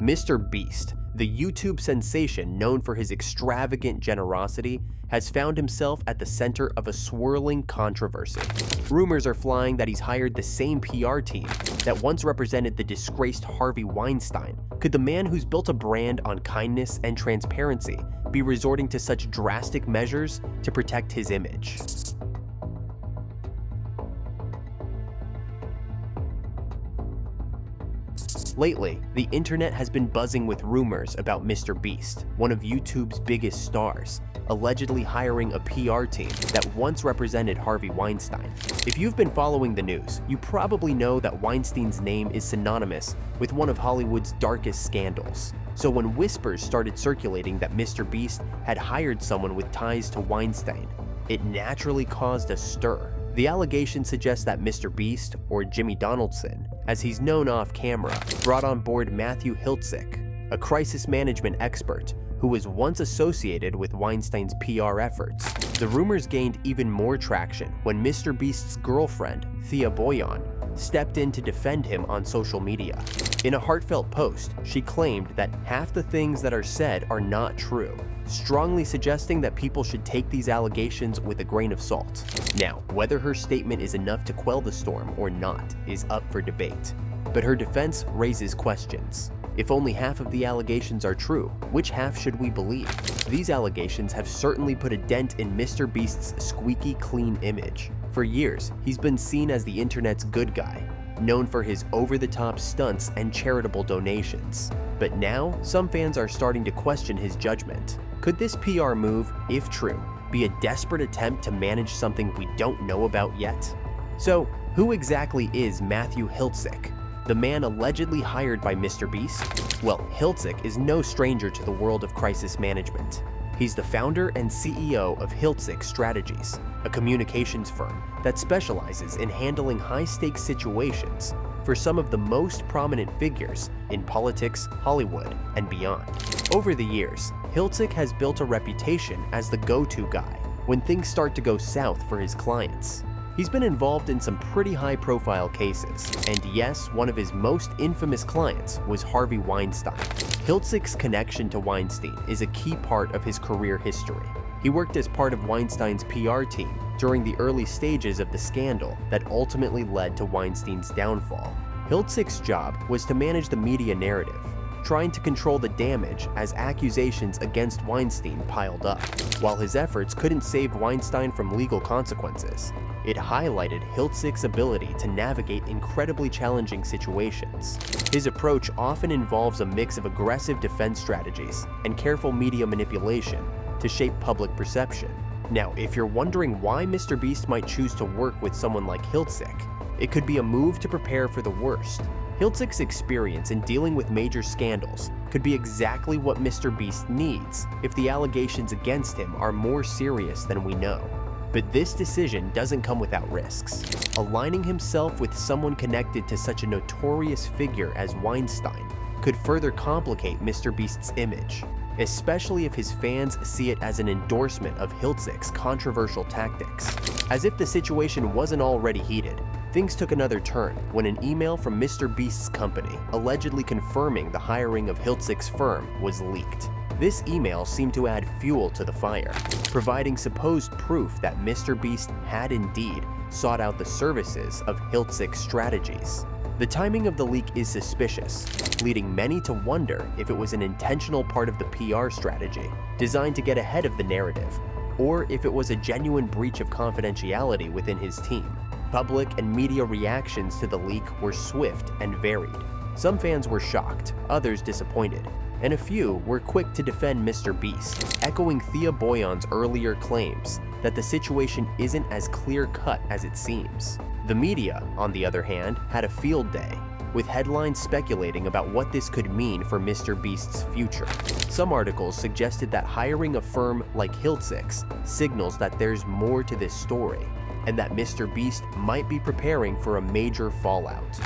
Mr. Beast, the YouTube sensation known for his extravagant generosity, has found himself at the center of a swirling controversy. Rumors are flying that he's hired the same PR team that once represented the disgraced Harvey Weinstein. Could the man who's built a brand on kindness and transparency be resorting to such drastic measures to protect his image? Lately, the internet has been buzzing with rumors about Mr. Beast, one of YouTube's biggest stars, allegedly hiring a PR team that once represented Harvey Weinstein. If you've been following the news, you probably know that Weinstein's name is synonymous with one of Hollywood's darkest scandals. So when whispers started circulating that Mr. Beast had hired someone with ties to Weinstein, it naturally caused a stir. The allegation suggests that Mr. Beast, or Jimmy Donaldson, as he's known off camera, brought on board Matthew Hiltzik, a crisis management expert who was once associated with Weinstein's PR efforts. The rumors gained even more traction when Mr. Beast's girlfriend, Thea Boyan, stepped in to defend him on social media. In a heartfelt post, she claimed that half the things that are said are not true, strongly suggesting that people should take these allegations with a grain of salt. Now, whether her statement is enough to quell the storm or not is up for debate, but her defense raises questions. If only half of the allegations are true, which half should we believe? These allegations have certainly put a dent in Mr. Beast's squeaky clean image. For years, he's been seen as the internet's good guy, known for his over-the-top stunts and charitable donations. But now, some fans are starting to question his judgment. Could this PR move, if true, be a desperate attempt to manage something we don't know about yet? So, who exactly is Matthew Hiltzik, the man allegedly hired by Mr. Beast? Well, Hiltzik is no stranger to the world of crisis management. He's the founder and CEO of Hiltzik Strategies, a communications firm that specializes in handling high-stakes situations for some of the most prominent figures in politics, Hollywood, and beyond. Over the years, Hiltzik has built a reputation as the go-to guy when things start to go south for his clients. He's been involved in some pretty high-profile cases, and yes, one of his most infamous clients was Harvey Weinstein. Hiltzik's connection to Weinstein is a key part of his career history. He worked as part of Weinstein's PR team during the early stages of the scandal that ultimately led to Weinstein's downfall. Hiltzik's job was to manage the media narrative, trying to control the damage as accusations against Weinstein piled up. While his efforts couldn't save Weinstein from legal consequences, it highlighted Hiltzik's ability to navigate incredibly challenging situations. His approach often involves a mix of aggressive defense strategies and careful media manipulation to shape public perception. Now, if you're wondering why Mr. Beast might choose to work with someone like Hiltzik, it could be a move to prepare for the worst. Hiltzik's experience in dealing with major scandals could be exactly what Mr. Beast needs if the allegations against him are more serious than we know. But this decision doesn't come without risks. Aligning himself with someone connected to such a notorious figure as Weinstein could further complicate Mr. Beast's image, especially if his fans see it as an endorsement of Hiltzik's controversial tactics. As if the situation wasn't already heated, things took another turn when an email from Mr. Beast's company allegedly confirming the hiring of Hiltzik's firm was leaked. This email seemed to add fuel to the fire, providing supposed proof that Mr. Beast had indeed sought out the services of Hiltzik Strategies. The timing of the leak is suspicious, leading many to wonder if it was an intentional part of the PR strategy designed to get ahead of the narrative, or if it was a genuine breach of confidentiality within his team. Public and media reactions to the leak were swift and varied. Some fans were shocked, others disappointed, and a few were quick to defend Mr. Beast, echoing Thea Boyan's earlier claims that the situation isn't as clear-cut as it seems. The media, on the other hand, had a field day, with headlines speculating about what this could mean for Mr. Beast's future. Some articles suggested that hiring a firm like Hiltzik's signals that there's more to this story, and that Mr. Beast might be preparing for a major fallout.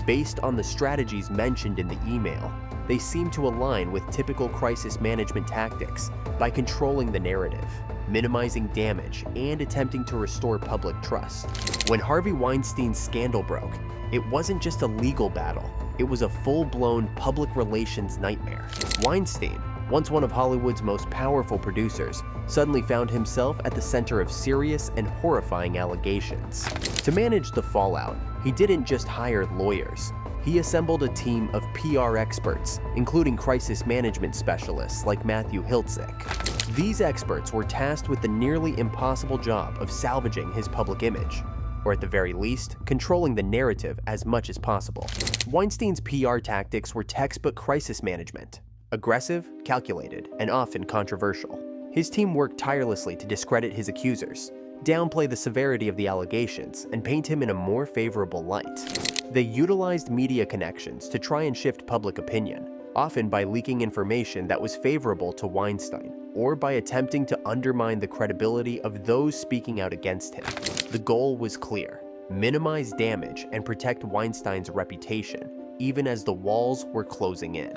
Based on the strategies mentioned in the email, they seem to align with typical crisis management tactics by controlling the narrative, minimizing damage, and attempting to restore public trust. When Harvey Weinstein's scandal broke, it wasn't just a legal battle, it was a full-blown public relations nightmare. Weinstein, once one of Hollywood's most powerful producers, suddenly found himself at the center of serious and horrifying allegations. To manage the fallout, he didn't just hire lawyers. He assembled a team of PR experts, including crisis management specialists like Matthew Hiltzik. These experts were tasked with the nearly impossible job of salvaging his public image, or at the very least, controlling the narrative as much as possible. Weinstein's PR tactics were textbook crisis management: aggressive, calculated, and often controversial. His team worked tirelessly to discredit his accusers, downplay the severity of the allegations, and paint him in a more favorable light. They utilized media connections to try and shift public opinion, often by leaking information that was favorable to Weinstein, or by attempting to undermine the credibility of those speaking out against him. The goal was clear: minimize damage and protect Weinstein's reputation, even as the walls were closing in.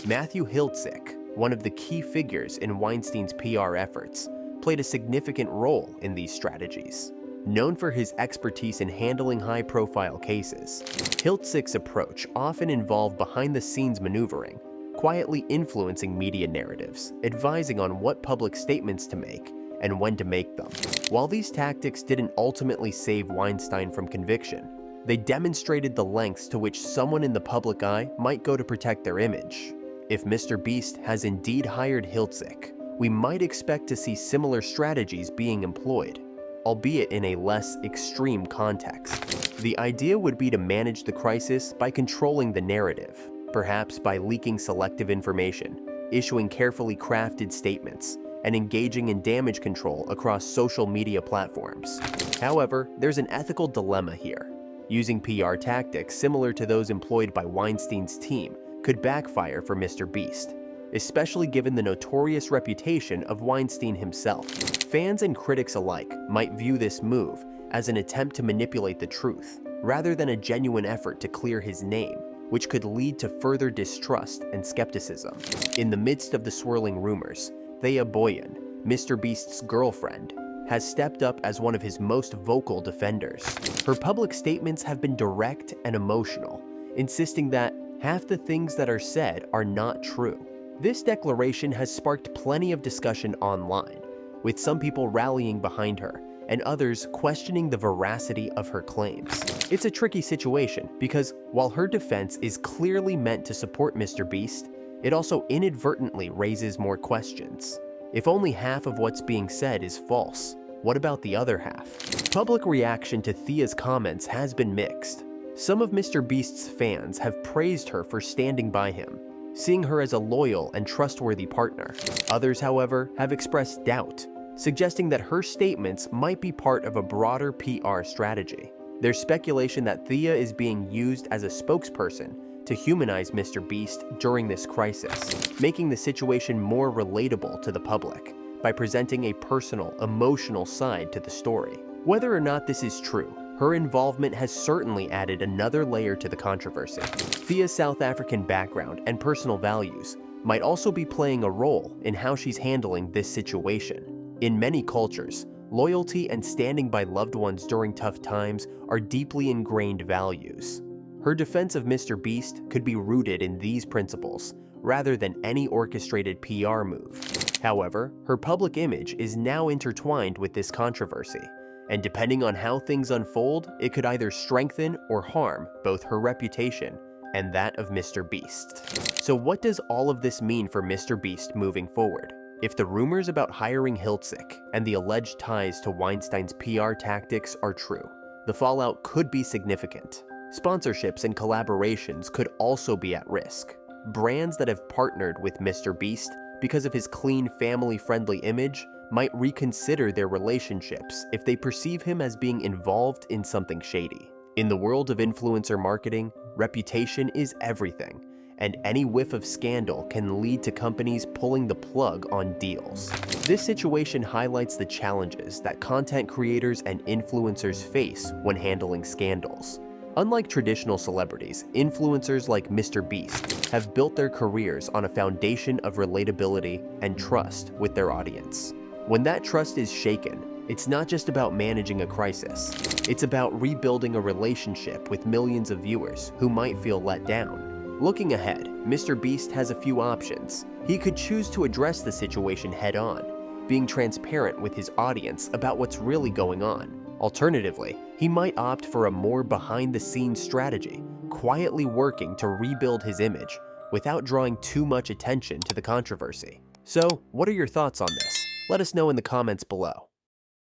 Matthew Hiltzik, one of the key figures in Weinstein's PR efforts, played a significant role in these strategies. Known for his expertise in handling high-profile cases, Hiltzik's approach often involved behind-the-scenes maneuvering, quietly influencing media narratives, advising on what public statements to make and when to make them. While these tactics didn't ultimately save Weinstein from conviction, they demonstrated the lengths to which someone in the public eye might go to protect their image. If Mr. Beast has indeed hired Hiltzik, we might expect to see similar strategies being employed, albeit in a less extreme context. The idea would be to manage the crisis by controlling the narrative, perhaps by leaking selective information, issuing carefully crafted statements, and engaging in damage control across social media platforms. However, there's an ethical dilemma here. Using PR tactics similar to those employed by Weinstein's team could backfire for Mr. Beast, especially given the notorious reputation of Weinstein himself. Fans and critics alike might view this move as an attempt to manipulate the truth, rather than a genuine effort to clear his name, which could lead to further distrust and skepticism. In the midst of the swirling rumors, Thea Boyan, Mr. Beast's girlfriend, has stepped up as one of his most vocal defenders. Her public statements have been direct and emotional, insisting that half the things that are said are not true. This declaration has sparked plenty of discussion online, with some people rallying behind her and others questioning the veracity of her claims. It's a tricky situation because while her defense is clearly meant to support Mr. Beast, it also inadvertently raises more questions. If only half of what's being said is false, what about the other half? Public reaction to Thea's comments has been mixed. Some of Mr. Beast's fans have praised her for standing by him, seeing her as a loyal and trustworthy partner. Others, however, have expressed doubt, suggesting that her statements might be part of a broader PR strategy. There's speculation that Thea is being used as a spokesperson to humanize Mr. Beast during this crisis, making the situation more relatable to the public by presenting a personal, emotional side to the story. Whether or not this is true, her involvement has certainly added another layer to the controversy. Thea's South African background and personal values might also be playing a role in how she's handling this situation. In many cultures, loyalty and standing by loved ones during tough times are deeply ingrained values. Her defense of Mr. Beast could be rooted in these principles, rather than any orchestrated PR move. However, her public image is now intertwined with this controversy, and depending on how things unfold, it could either strengthen or harm both her reputation and that of Mr. Beast. So what does all of this mean for Mr. Beast moving forward? If the rumors about hiring Hiltzik and the alleged ties to Weinstein's PR tactics are true, the fallout could be significant. Sponsorships and collaborations could also be at risk. Brands that have partnered with Mr. Beast because of his clean, family-friendly image might reconsider their relationships if they perceive him as being involved in something shady. In the world of influencer marketing, reputation is everything, and any whiff of scandal can lead to companies pulling the plug on deals. This situation highlights the challenges that content creators and influencers face when handling scandals. Unlike traditional celebrities, influencers like Mr. Beast have built their careers on a foundation of relatability and trust with their audience. When that trust is shaken, it's not just about managing a crisis. It's about rebuilding a relationship with millions of viewers who might feel let down. Looking ahead, Mr. Beast has a few options. He could choose to address the situation head-on, being transparent with his audience about what's really going on. Alternatively, he might opt for a more behind-the-scenes strategy, quietly working to rebuild his image without drawing too much attention to the controversy. So, what are your thoughts on this? Let us know in the comments below.